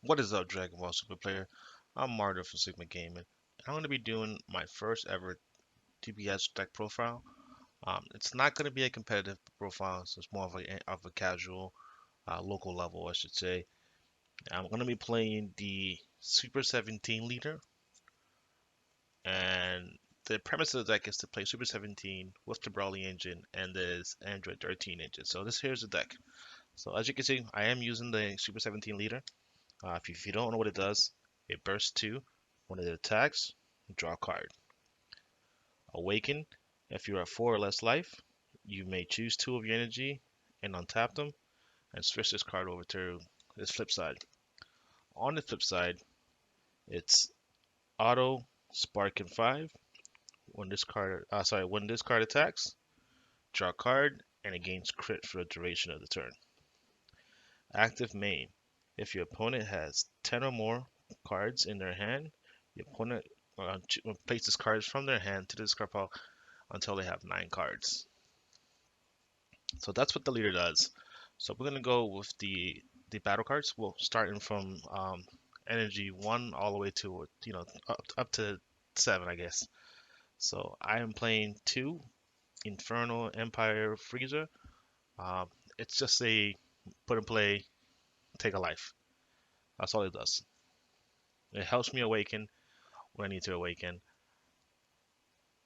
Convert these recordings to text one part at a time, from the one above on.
What is up, Dragon Ball Super Player? I'm Marta from Sigma Gaming. I'm going to be doing my first ever DBS deck profile. It's not going to be a competitive profile, so it's more of a casual, local level, I should say. I'm going to be playing the Super 17 leader, and the premise of the deck is to play Super 17 with the Brawly engine and this Android 13 engine. So this here's the deck. So as you can see, I am using the Super 17 leader. If you don't know what it does, it bursts 2. When it attacks, draw a card. Awaken. If you're at 4 or less life, you may choose 2 of your energy and untap them and switch this card over to its flip side. On the flip side, it's auto spark in 5. When this card attacks, draw a card and it gains crit for the duration of the turn. Active main. If your opponent has 10 or more cards in their hand, the opponent places cards from their hand to the discard pile until they have 9 cards. So that's what the leader does. So we're gonna go with the battle cards. Well, starting from energy 1 all the way to up to 7, I guess. So I am playing 2 Infernal Empire Freezer. Um, it's just a put and play, take a life. That's all it does. It helps me awaken when I need to awaken.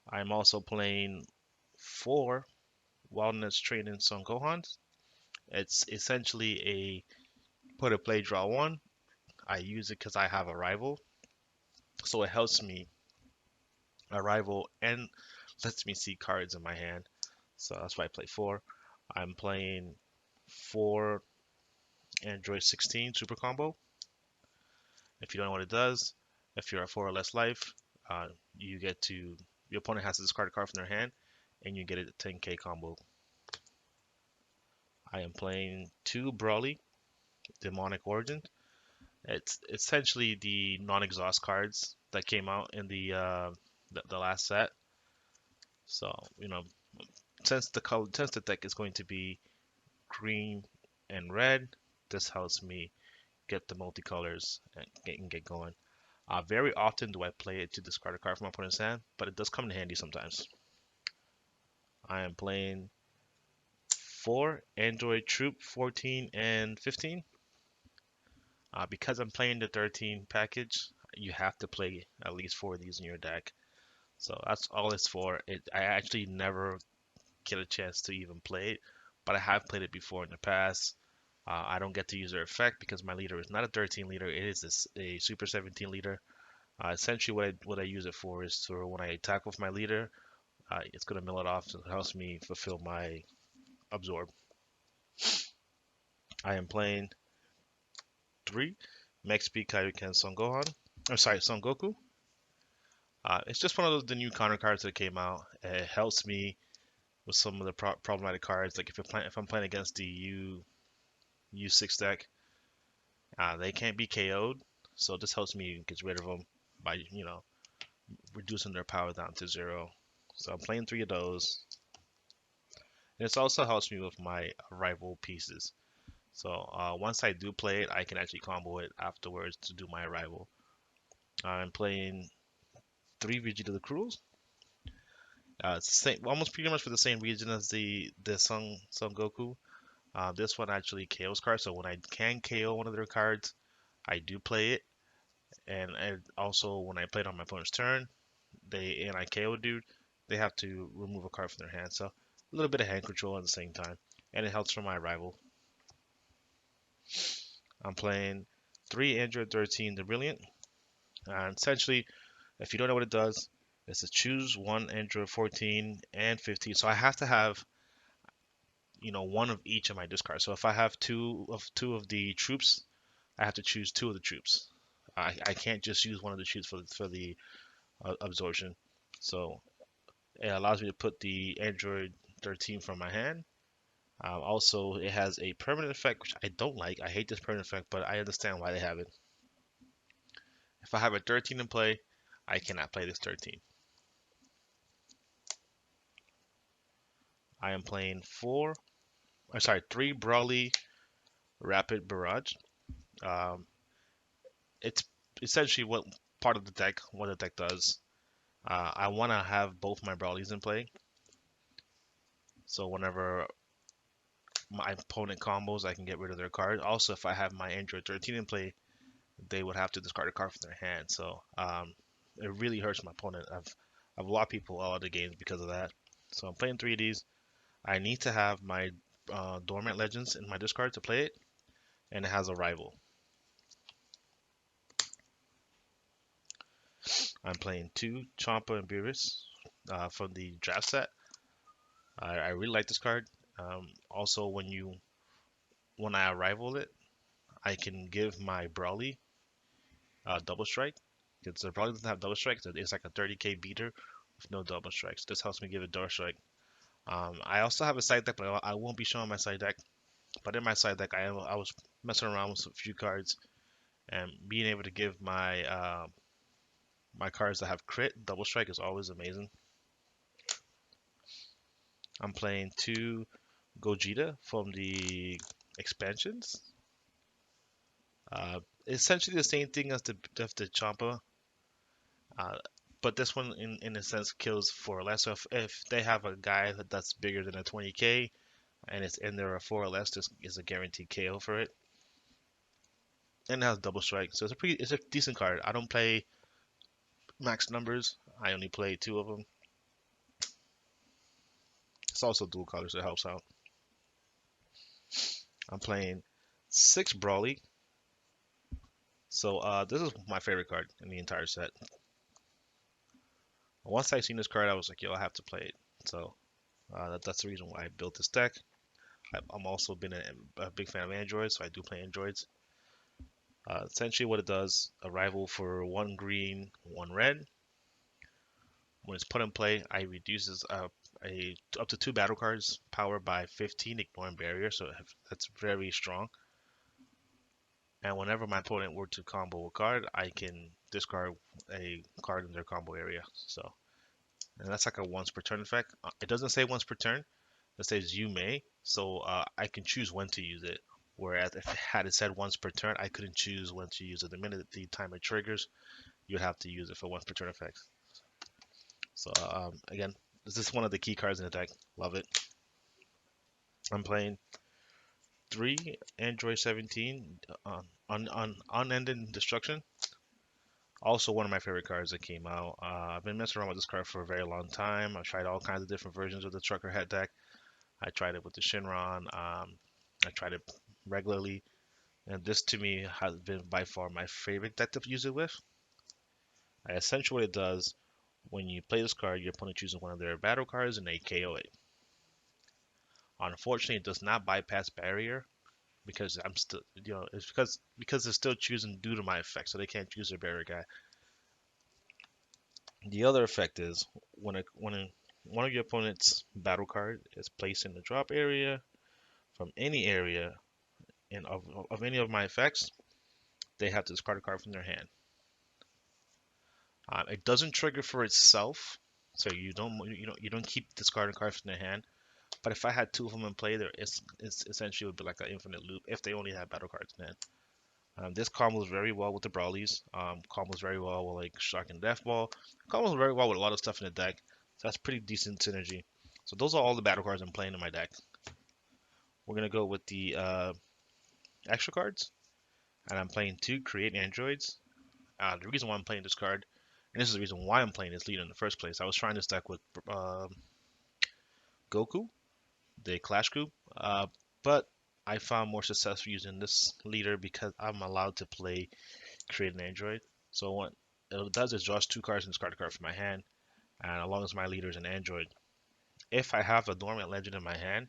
I'm also playing 4 Wilderness Training Son Gohans. It's essentially a put a play draw 1. I use it because I have a rival, so it helps me a rival and lets me see cards in my hand. So that's why I play 4. I'm playing 4 Android 16 Super Combo. If you don't know what it does, if you're at 4 or less life, you get to your opponent has to discard a card from their hand, and you get a 10k combo. I am playing 2 Brawly Demonic Origin. It's essentially the non-exhaust cards that came out in the last set. So since the deck is going to be green and red, this helps me get the multicolors and get going. Very often do I play it to discard a card from my opponent's hand, but it does come in handy sometimes. I am playing 4 Android Troop 14 and 15. Because I'm playing the 13 package, you have to play at least 4 of these in your deck. So that's all it's for. I actually never get a chance to even play it, but I have played it before in the past. I don't get to use their effect because my leader is not a 13 leader, it is a Super 17 leader. Essentially, what I use it for is for when I attack with my leader, it's going to mill it off, so it helps me fulfill my absorb. I am playing 3 Max Speed Kaioken Son Gohan. I'm sorry, Son Goku. It's just one of the new counter cards that came out. It helps me with some of the problematic cards. Like if I'm playing against the U6 deck, they can't be KO'd, so this helps me get rid of them by reducing their power down to 0. So I'm playing 3 of those. And this also helps me with my rival pieces. So once I do play it, I can actually combo it afterwards to do my rival. I'm playing 3 Vegeta the Cruels. Same, almost pretty much for the same reason as the Son Goku. This one actually KOs cards, so when I can KO one of their cards, I do play it. And also when I play it on my opponent's turn, I KO dude, they have to remove a card from their hand. So a little bit of hand control at the same time, and it helps for my rival. I'm playing 3 Android 13 the Brilliant. And essentially, if you don't know what it does, it's to choose 1 Android 14 and 15. So I have to have one of each of my discards. So if I have two of the troops, I have to choose 2 of the troops. I can't just use one of the troops for the absorption. So it allows me to put the Android 13 from my hand. Also, it has a permanent effect, which I don't like. I hate this permanent effect, but I understand why they have it. If I have a 13 in play, I cannot play this 13. I am playing 3 Brawly Rapid Barrage. Um, it's essentially what the deck does. I want to have both my Brawlies in play, so whenever my opponent combos, I can get rid of their card. Also, if I have my Android 13 in play, they would have to discard a card from their hand. So it really hurts my opponent. I've lost people all the games because of that. So I'm playing 3Ds. I need to have my Dormant Legends in my discard to play it, and it has a rival. I'm playing two Champa and Beerus from the draft set. I really like this card. Also, when I rival it, I can give my Brawly double strike. Because the Brawly doesn't have double strike, so it's like a 30k beater with no double strikes. This helps me give it double strike. I also have a side deck, but I won't be showing my side deck. But in my side deck, I was messing around with a few cards and being able to give my cards that have crit double strike is always amazing. I'm playing two Gogeta from the expansions. Essentially the same thing as the Champa, uh, but this one in a sense kills for less. So if they have a guy that's bigger than a 20k and it's in there a 4 or less, this is a guaranteed KO for it. And it has double strike, so it's a decent card. I don't play max numbers. I only play two of them. It's also dual colors, so it helps out. I'm playing six Brawly. So this is my favorite card in the entire set. Once I seen this card, I was like, yo, I have to play it. So that's the reason why I built this deck. I'm also been a big fan of androids, so I do play androids. Essentially, what it does: a rival for one green, one red. When it's put in play, I reduces up to two battle cards power by 15, ignoring barrier. So that's very strong. And whenever my opponent were to combo a card, I can discard a card in their combo area. So, and that's like a once per turn effect. It doesn't say once per turn. It says you may. So I can choose when to use it. Whereas if it had it said once per turn, I couldn't choose when to use it. The minute the timer triggers, you'd have to use it for once per turn effects. So again, this is one of the key cards in the deck. Love it. I'm playing three Android 17 Unending Destruction. Also one of my favorite cards that came out. I've been messing around with this card for a very long time. I've tried all kinds of different versions of the Trucker Head deck. I tried it with the Shinron. I tried it regularly. And this to me has been by far my favorite deck to use it with. Essentially what it does, when you play this card, your opponent chooses one of their battle cards and they KO it. Unfortunately, it does not bypass barrier because I'm still, it's because they're still choosing due to my effect, so they can't choose their barrier guy. The other effect is one of your opponent's battle card is placed in the drop area from any area and of any of my effects, they have to discard a card from their hand. It doesn't trigger for itself, so you don't keep discarding cards from their hand. But if I had two of them in play, it's essentially would be like an infinite loop if they only have battle cards in hand. This combos very well with the Brawlies. Combos very well with like Shock and Death Ball. Combos very well with a lot of stuff in the deck. So that's pretty decent synergy. So those are all the battle cards I'm playing in my deck. We're gonna go with the extra cards, and I'm playing two Create Androids. The reason why I'm playing this card, and this is the reason why I'm playing this leader in the first place. I was trying this deck with Goku, the Clash Group, but I found more success using this leader because I'm allowed to play Create an Android. So what it does is draws two cards and discard a card from my hand, and as long as my leader is an Android, if I have a Dormant Legend in my hand,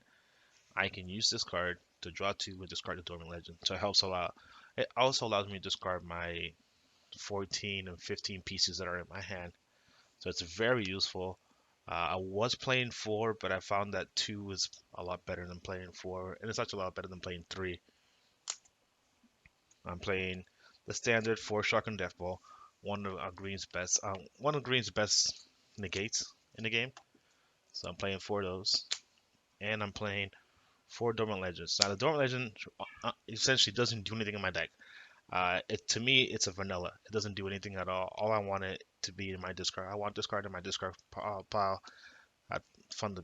I can use this card to draw two and discard the Dormant Legend. So it helps a lot. It also allows me to discard my 14 and 15 pieces that are in my hand. So it's very useful. I was playing four, but I found that two is a lot better than playing four, and it's actually a lot better than playing three. I'm playing the standard four Shock and Death Ball, one of Green's best negates in the game. So I'm playing four of those, and I'm playing four Dormant Legends. Now the Dormant Legend essentially doesn't do anything in my deck. To me, it's a vanilla. It doesn't do anything at all. All I want it to be in my discard. I want discard in my discard pile. I fun to,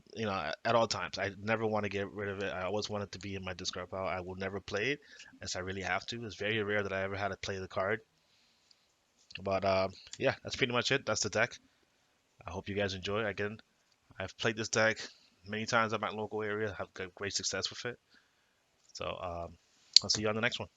at all times. I never want to get rid of it. I always want it to be in my discard pile. I will never play it unless I really have to. It's very rare that I ever had to play the card. But yeah, that's pretty much it. That's the deck. I hope you guys enjoy. Again, I've played this deck many times at my local area. Have got great success with it. So I'll see you on the next one.